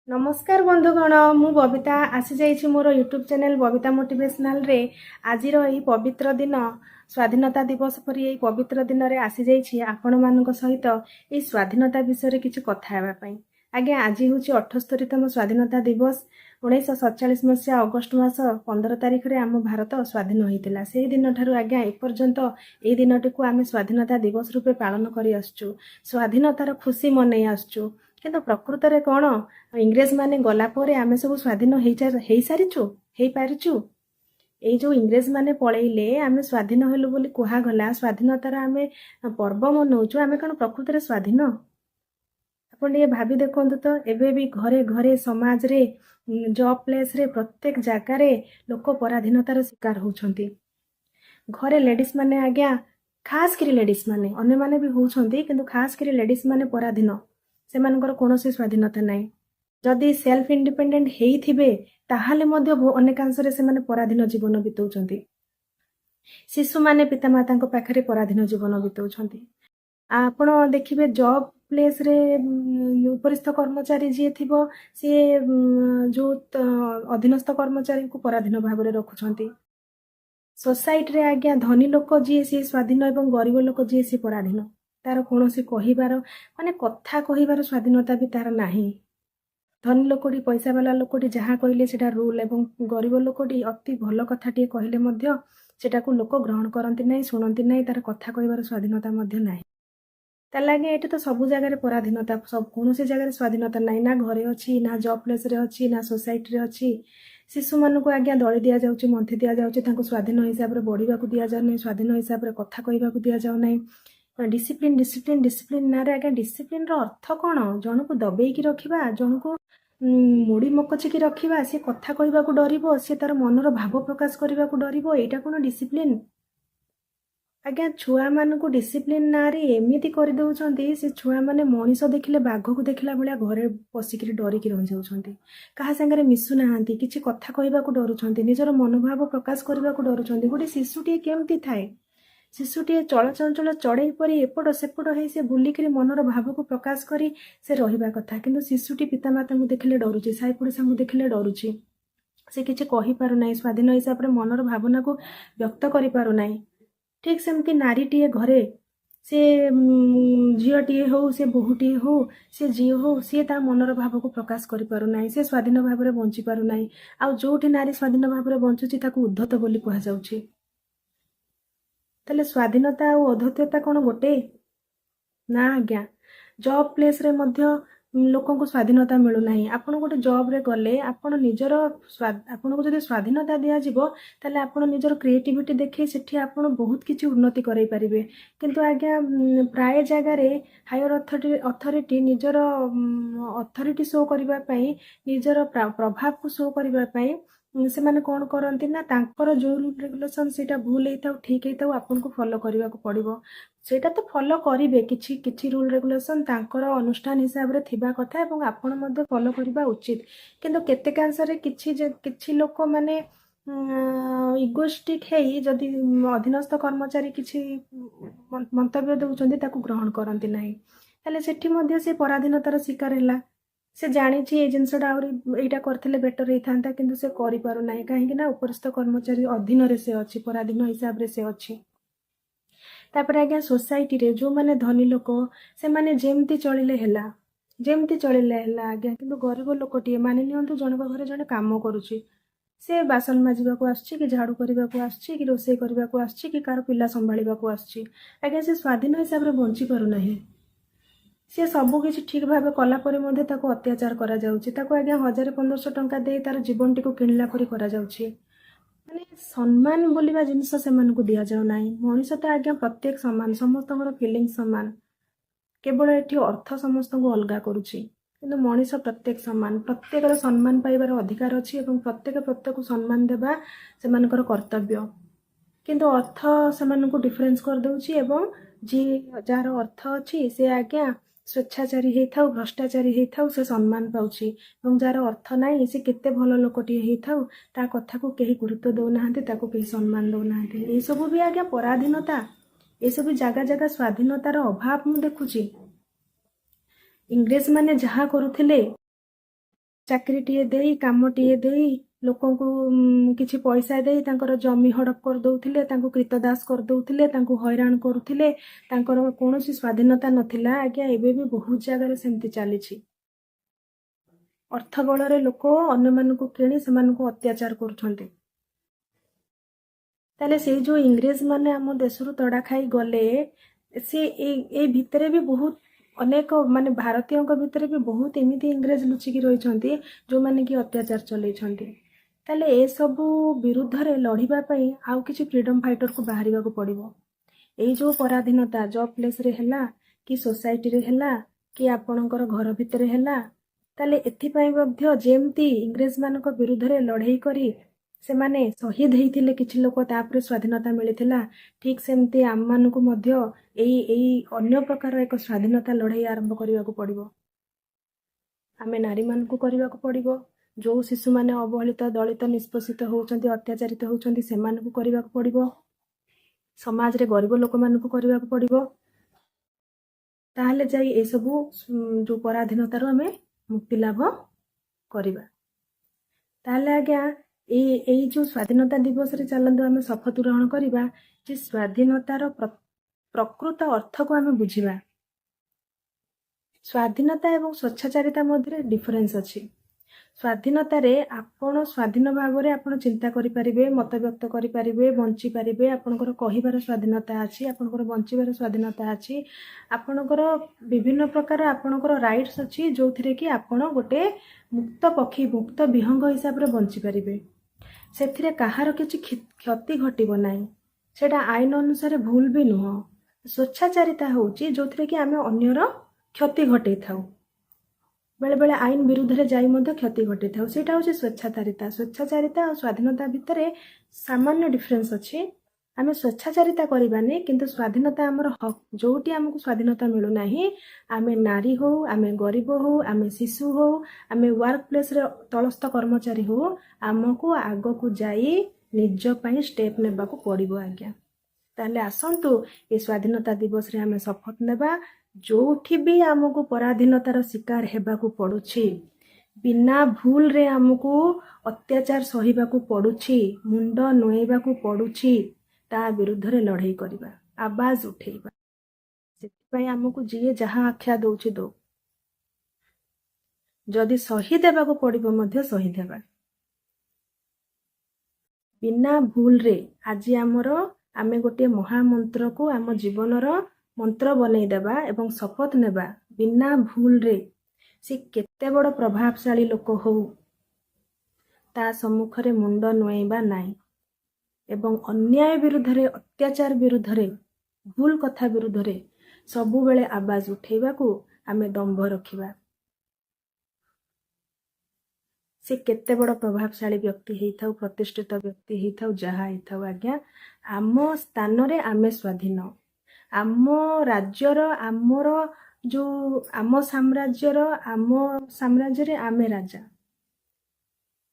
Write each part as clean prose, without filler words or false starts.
नमस्कार बंधुगण मु बबिता आसी जाइछि मोर यूट्यूब चैनल बबिता मोटिवेशनल रे आजिर एई पवित्र दिन स्वाधीनता दिवस परि एई पवित्र दिन रे आसी जाइछि आपण मानक सहित एई स्वाधीनता विषय रे किछि कथा हेबा पई। आज्ञा आज होछि 78तम स्वाधीनता दिवस 1947 मसीहा अगस्ट मास 15 तारिख रे आम भारत स्वाधीन होइतिला। सेही दिन ठारू आज्ञा एपर्यंत एई दिनटी को आमे स्वाधीनता दिवस रूपे पालन करि आसछु, स्वाधीनतार खुशी मनै आसछु। किंतु प्रकृत रे कोन इंग्रेज माने गला परे आमे सब स्वाधीन हेई सारिछु हेई पारिछु। एई जो इंग्रेज माने पळेइले आमे स्वाधीन हेलु बोली कुहा गला, स्वाधीनतार आमे पर्व मनौछु, आमे कोन प्रकृत रे स्वाधीन? आपण ये भाबी देखंतु तो एबे भी घरे घरे समाज रे जॉब प्लेस रे प्रत्येक जागा रे लोक पराधीनतार शिकार होउछंती। घरे लेडीज माने आज्ञा खास करी लेडीज माने अन्य माने भी होउछंती, किंतु खास करी लेडीज माने पराधीन, सेमानकर कोनोसी स्वाधीनता नाही। जदि सेल्फ इंडिपेंडेंट हेइथिबे ताहाले मध्य अनेकांशरे सेमाने पराधीन जीवन बितौछंती। शिशु माने पितामातांको पाखरे पराधीन जीवन बितौछंती। आपण देखिबे जॉब प्लेस रे उपरिस्थ कर्मचारी जे थिबो से जो अधीनस्थ कर्मचारी को पराधीन भाव रे रखुछंती। सोसाइटी रे आज्ञा धनी लोक जे से स्वाधीन एवं गरीब लोक जे से पराधीन, तार कोनोसी कहिबार माने कथा कहिबार स्वाधीनता भी तार नाही। धनी लोकटी पैसा वाला लोकटी जहाँ कहले सेटा रूल एवं गरीब लोकटी अति भल कथाटी कहले मध्य सेटाकू लोक ग्रहण करती नहीं, शुणती नहीं, तार कथा कहबार स्वाधीनता मध्य नाही। तार लागे एटी तो सबु जगह पराधीनता, सब कौनसी जगह स्वाधीनता नाही, ना घरे अच्छी, ना जॉब प्लेस रे अच्छी, ना सोसाइटी रे अच्छी। शिशु मानक आज्ञा दଳି दिया जाउची, मंथी दिया जाउची, तांको स्वाधीन हिसाब रे बढ़िबाकू दिया जाउ नै, स्वाधीन हिसाब रे कथा कहबाकू दिया जाउ नै। डिसिप्लिन डिसिप्लिन डिसिप्लिन ना रे आज्ञा डिसिप्लिन रो अर्थ कोन? जनकू दबेई की रखिबा, जनकू मुड़ी मकचिकी रखिबा, से कथा कहबाकू डरिबो, से तार मनर भाव प्रकाश करबाकू डरिबो, एटा कोन डिसिप्लिन? आज्ञा छुआ मानकू डिसिप्लिन ना रे एमिति कर दउछंती, से छुआ माने मनीष देखिले बाघ को देखिला भलिया घरे पसिकी डरिकी रहि जाउछंती, कहा संगे मिसु नाहांती, किछि कथा कहबाकू डरुछंती, निजर मनोभाव प्रकाश करबाकू डरुछंती। गोटे शिशुटी केमती थाए? शिशुटी चलचंचल चढ़ई परी एपट सेपट है से बुलिकी मनर भाव को प्रकाश करी से रहिबा कथा, किंतु शिशुटी पितामाता को देखिले डरुची, साई पड़ोसा को देखिले डरुची, से किछि कहि पारु नाही, स्वाधीन हिसाब रे मनर भावना को व्यक्त करि पारु नाही। ठीक सेमती नारीटीए घरे से झीटीए हो, से बोहूटीए हो, से झी हो, सी ता मनर भाव को प्रकाश करि पारु नाही, से स्वाधीन भाव रे बंची पारु नाही। आ जोठी नारी स्वाधीन भाव रे बंचुची ताकू उद्धत बोली कहा जाउची। ताले स्वाधीनता और अधोत्यता कौन गोटे ना? आज्ञा जॉब प्लेस रे मध्य लोक को स्वाधीनता मिलू नाही। आपण गोटे जॉब रे गले आपण निजर आपण को जदि स्वाधीनता दिया जिवो ताले आपण निजर क्रिएटिविटी देखै सेठी आपण बहुत किछि उन्नति करै परिबे। किंतु आज्ञा प्राय जगह रे हायर अथॉरिटी निजर अथॉरिटी शो करबा पई, निजर प्रभाव को शो करबा पई से माने कौन करती ना, तांकर जो रूल रेगुलेशन सेटा भूल होता ठीक होता आपन को फॉलो करने को पड़ो। सेटा तो फॉलो करेंगे, किछि किछि रूल रेगुलेशन तांकर अनुष्ठान हिसाब रे थिबा कथा एवं आपन मध्य फॉलो करबा उचित। किंतु केतेकांश रे किछि लोक माने इगोस्टिक हेई जदि अधीनस्थ कर्मचारी किछि मंतव्य दउचंदी ताकू ग्रहण करती नाही, ताले सेठी मध्य से पराधीनतार शिकार हैला। से जानी ये जिनसटा आईटा करथिले बेटर होता, किंतु से करि पारु नाही, काहेकि ना उपरिस्थ कर्मचारी अधीन रे से अछि, पराधीन हिसाब रे से अछि। तापर आज्ञा सोसाइटी रे जो माने धनी लोक से माने जेमती चलिले हैला, जेमती चलिले हैला आज्ञा। किंतु गरीब लोकटी मानि नियंतु जनक घरे जने काम करूची, से बासन माजिबा को आछि कि झाड़ू करबा को आछि कि रोषेई करबा को आछि कि कार पिला संभाळिबा को आछि, आज्ञा से स्वाधीन हिसाब रे बंची पारु नाही। सी सबू किसी ठीक भाव कलापर अत्याचार करा जाउछि, ताको आज्ञा 1000-1500 टंका दे तार जीवन टी किणला परी करा जाउछि। माने सम्मान बोलिबा जिनिस सेमानकु दिया जाउ नाही। मनीष तो आज्ञा प्रत्येक समान, समस्तଙ୍କର फिलिंग समान, केवल एठी अर्थ समस्तଙ୍କୁ अलगा करूछि, किंतु मनीष प्रत्येक समान, प्रत्येक सम्मान पाइबार अधिकार अछि एवं प्रत्येक सम्मान देबा सेमानकर कर्तव्य। किंतु अर्थ सेमानकु डिफरेंस कर दउछि एवं जी जार अर्थ अछि से आज्ञा स्वेच्छाचारी हेथाउ, भ्रष्टाचारी हेथाउ, से सम्मान पाउछि, एवं जार अर्थ नाही से केते भल लोकटी हेथाउ ता कथा को केही गुरुत्व दउ नाहंती, ताको केही सम्मान दउ नाहंती। ए सब भी आज्ञा पराधीनता, ए सब जगह जगह स्वाधीनतार अभाव मु देखुछि। इंग्रेज माने जहा करुथिले ଚାକିରିଟିଏ ଦେଇ କାମଟିଏ ଦେଇ ଲୋକଙ୍କୁ କିଛି ପଇସା ଦେଇ ତାଙ୍କର ଜମି ହଡପ କରିଦଉଥିଲେ, ତାଙ୍କୁ କ୍ରୀତଦାସ କରିଦଉଥିଲେ, ତାଙ୍କୁ ହଇରାଣ କରୁଥିଲେ। ତାଙ୍କର କୌଣସି ସ୍ୱାଧୀନତା ନଥିଲା। ଆଜ୍ଞା ଏବେ ବି ବହୁତ ଜାଗାରେ ସେମିତି ଚାଲିଛି। ଅର୍ଥ ବଳରେ ଲୋକ ଅନ୍ୟମାନଙ୍କୁ କିଣି ସେମାନଙ୍କୁ ଅତ୍ୟାଚାର କରୁଛନ୍ତି। ତାହେଲେ ସେଇ ଯୋଉ ଇଂରେଜ ମାନେ ଆମ ଦେଶରୁ ତଡା ଖାଇ ଗଲେ, ସେ ଏଇ ଭିତରେ ବି ବହୁତ ଅନେକ ମାନେ ଭାରତୀୟଙ୍କ ଭିତରେ ବି ବହୁତ ଏମିତି ଇଂରେଜ ଲୁଚିକି ରହିଛନ୍ତି ଯୋଉମାନେ କି ଅତ୍ୟାଚାର ଚଲେଇଛନ୍ତି। ତାହେଲେ ଏସବୁ ବିରୁଦ୍ଧରେ ଲଢ଼ିବା ପାଇଁ ଆଉ କିଛି ଫ୍ରିଡମ୍ ଫାଇଟରକୁ ବାହାରିବାକୁ ପଡ଼ିବ। ଏଇ ଯୋଉ ପରାଧୀନତା ଜବ୍ ପ୍ଲେସ୍ରେ ହେଲା କି ସୋସାଇଟିରେ ହେଲା କି ଆପଣଙ୍କର ଘର ଭିତରେ ହେଲା, ତାହେଲେ ଏଥିପାଇଁ ମଧ୍ୟ ଯେମିତି ଇଂରେଜମାନଙ୍କ ବିରୁଦ୍ଧରେ ଲଢ଼େଇ କରି ସେମାନେ ଶହୀଦ ହେଇଥିଲେ କିଛି ଲୋକ, ତାପରେ ସ୍ୱାଧୀନତା ମିଳିଥିଲା, ଠିକ୍ ସେମିତି ଆମମାନଙ୍କୁ ମଧ୍ୟ ଏଇ ଅନ୍ୟ ପ୍ରକାର ଏକ ସ୍ୱାଧୀନତା ଲଢ଼େଇ ଆରମ୍ଭ କରିବାକୁ ପଡ଼ିବ। ଆମେ ନାରୀମାନଙ୍କୁ କରିବାକୁ ପଡ଼ିବ। ଯୋଉ ଶିଶୁମାନେ ଅବହେଳିତ, ଦଳିତ, ନିଷ୍ପେଷିତ ହେଉଛନ୍ତି, ଅତ୍ୟାଚାରିତ ହେଉଛନ୍ତି, ସେମାନଙ୍କୁ କରିବାକୁ ପଡ଼ିବ। ସମାଜରେ ଗରିବ ଲୋକମାନଙ୍କୁ କରିବାକୁ ପଡ଼ିବ। ତାହେଲେ ଯାଇ ଏସବୁ ଯୋଉ ପରାଧୀନତାରୁ ଆମେ ମୁକ୍ତି ଲାଭ କରିବା। ତାହେଲେ ଆଜ୍ଞା ଏଇ ଯୋଉ ସ୍ୱାଧୀନତା ଦିବସରେ ଚାଲନ୍ତୁ ଆମେ ଶପଥ ଗ୍ରହଣ କରିବା ଯେ ସ୍ୱାଧୀନତାର ପ୍ରକୃତ ଅର୍ଥକୁ ଆମେ ବୁଝିବା। ସ୍ୱାଧୀନତା ଏବଂ ସ୍ୱେଚ୍ଛାଚାରିତା ମଧ୍ୟରେ ଡିଫରେନ୍ସ ଅଛି। ସ୍ୱାଧୀନତାରେ ଆପଣ ସ୍ୱାଧୀନ ଭାବରେ ଆପଣ ଚିନ୍ତା କରିପାରିବେ, ମତବ୍ୟକ୍ତ କରିପାରିବେ, ବଞ୍ଚିପାରିବେ, ଆପଣଙ୍କର କହିବାର ସ୍ୱାଧୀନତା ଅଛି, ଆପଣଙ୍କର ବଞ୍ଚିବାର ସ୍ୱାଧୀନତା ଅଛି, ଆପଣଙ୍କର ବିଭିନ୍ନ ପ୍ରକାର ଆପଣଙ୍କର ରାଇଟ୍ସ ଅଛି, ଯୋଉଥିରେ କି ଆପଣ ଗୋଟେ ମୁକ୍ତ ପକ୍ଷୀ, ମୁକ୍ତ ବିହଙ୍ଗ ହିସାବରେ ବଞ୍ଚିପାରିବେ। ସେଥିରେ କାହାର କିଛି କ୍ଷତି ଘଟିବ ନାହିଁ। ସେଟା ଆଇନ ଅନୁସାରେ ଭୁଲ ବି ନୁହଁ। ସ୍ୱେଚ୍ଛାଚାରିତା ହେଉଛି ଯୋଉଥିରେ କି ଆମେ ଅନ୍ୟର କ୍ଷତି ଘଟେଇଥାଉ, ବେଳେ ବେଳେ ଆଇନ ବିରୁଦ୍ଧରେ ଯାଇ ମଧ୍ୟ କ୍ଷତି ଘଟେଇଥାଉ। ସେଇଟା ହେଉଛି ସ୍ୱେଚ୍ଛାଚାରିତା। ସ୍ୱେଚ୍ଛାଚାରିତା ଆଉ ସ୍ୱାଧୀନତା ଭିତରେ ସାମାନ୍ୟ ଡିଫରେନ୍ସ ଅଛି। ଆମେ ସ୍ୱେଚ୍ଛାଚାରିତା କରିବାନି, କିନ୍ତୁ ସ୍ୱାଧୀନତା ଆମର ହକ୍। ଯୋଉଠି ଆମକୁ ସ୍ୱାଧୀନତା ମିଳୁନାହିଁ, ଆମେ ନାରୀ ହଉ, ଆମେ ଗରିବ ହଉ, ଆମେ ଶିଶୁ ହଉ, ଆମେ ୱାର୍କ ପ୍ଲେସ୍ରେ ତଳସ୍ଥ କର୍ମଚାରୀ ହଉ, ଆମକୁ ଆଗକୁ ଯାଇ ନିଜ ପାଇଁ ଷ୍ଟେପ୍ ନେବାକୁ ପଡ଼ିବ ଆଜ୍ଞା। ତାହେଲେ ଆସନ୍ତୁ ଏ ସ୍ୱାଧୀନତା ଦିବସରେ ଆମେ ଶପଥ ନେବା। ଯୋଉଠି ବି ଆମକୁ ପରାଧୀନତାର ଶିକାର ହେବାକୁ ପଡୁଛି, ବିନା ଭୁଲରେ ଆମକୁ ଅତ୍ୟାଚାର ସହିବାକୁ ପଡୁଛି, ମୁଣ୍ଡ ନୁଆଇବାକୁ ପଡୁଛି, ତା ବିରୁଦ୍ଧରେ ଲଢ଼େଇ କରିବା, ଆବାଜ ଉଠେଇବା। ସେଥିପାଇଁ ଆମକୁ ଯିଏ ଯାହା ଆଖ୍ୟା ଦଉଛି ଦଉ, ଯଦି ଶହୀଦ ହେବାକୁ ପଡିବ ମଧ୍ୟ ଶହୀଦ ହେବା। ବିନା ଭୁଲରେ ଆଜି ଆମେ ଗୋଟିଏ ମହାମନ୍ତ୍ରକୁ ଆମ ଜୀବନର ମନ୍ତ୍ର ବନେଇଦେବା ଏବଂ ଶପଥ ନେବା ବିନା ଭୁଲରେ। ସେ କେତେ ବଡ଼ ପ୍ରଭାବଶାଳୀ ଲୋକ ହଉ, ତା ସମ୍ମୁଖରେ ମୁଣ୍ଡ ନୁଆଇବା ନାହିଁ ଏବଂ ଅନ୍ୟାୟ ବିରୁଦ୍ଧରେ, ଅତ୍ୟାଚାର ବିରୁଦ୍ଧରେ, ଭୁଲ କଥା ବିରୁଦ୍ଧରେ ସବୁବେଳେ ଆବାଜ ଉଠେଇବାକୁ ଆମେ ଦମ୍ଭ ରଖିବା। ସେ କେତେ ବଡ଼ ପ୍ରଭାବଶାଳୀ ବ୍ୟକ୍ତି ହେଇଥାଉ, ପ୍ରତିଷ୍ଠିତ ବ୍ୟକ୍ତି ହେଇଥାଉ, ଯାହା ହେଇଥାଉ ଆଜ୍ଞା, ଆମ ସ୍ଥାନରେ ଆମେ ସ୍ୱାଧୀନ। ଆମ ରାଜ୍ୟର, ଆମ ସାମ୍ରାଜ୍ୟରେ ଆମେ ରାଜା।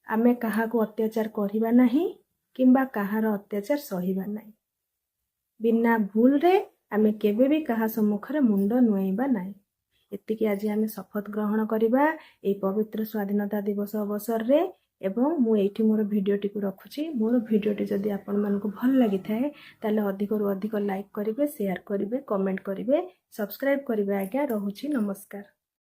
ଆମେ କାହାକୁ ଅତ୍ୟାଚାର କରିବା ନାହିଁ କିମ୍ବା କାହାର ଅତ୍ୟାଚାର ସହିବା ନାହିଁ। ବିନା ଭୁଲରେ ଆମେ କେବେ ବି କାହା ସମ୍ମୁଖରେ ମୁଣ୍ଡ ନୁଆଇବା ନାହିଁ। ଏତିକି ଆଜି ଆମେ ଶପଥ ଗ୍ରହଣ କରିବା ଏହି ପବିତ୍ର ସ୍ୱାଧୀନତା ଦିବସ ଅବସରରେ। ଏବଂ ମୁଁ ଏଇଠି ମୋର ଭିଡ଼ିଓଟିକୁ ରଖୁଛି। ମୋର ଭିଡ଼ିଓଟି ଯଦି ଆପଣମାନଙ୍କୁ ଭଲ ଲାଗିଥାଏ ତାହେଲେ ଅଧିକରୁ ଅଧିକ ଲାଇକ୍ କରିବେ, ସେୟାର କରିବେ, କମେଣ୍ଟ କରିବେ, ସବସ୍କ୍ରାଇବ୍ କରିବେ ଆଜ୍ଞା। ରହୁଛି, ନମସ୍କାର।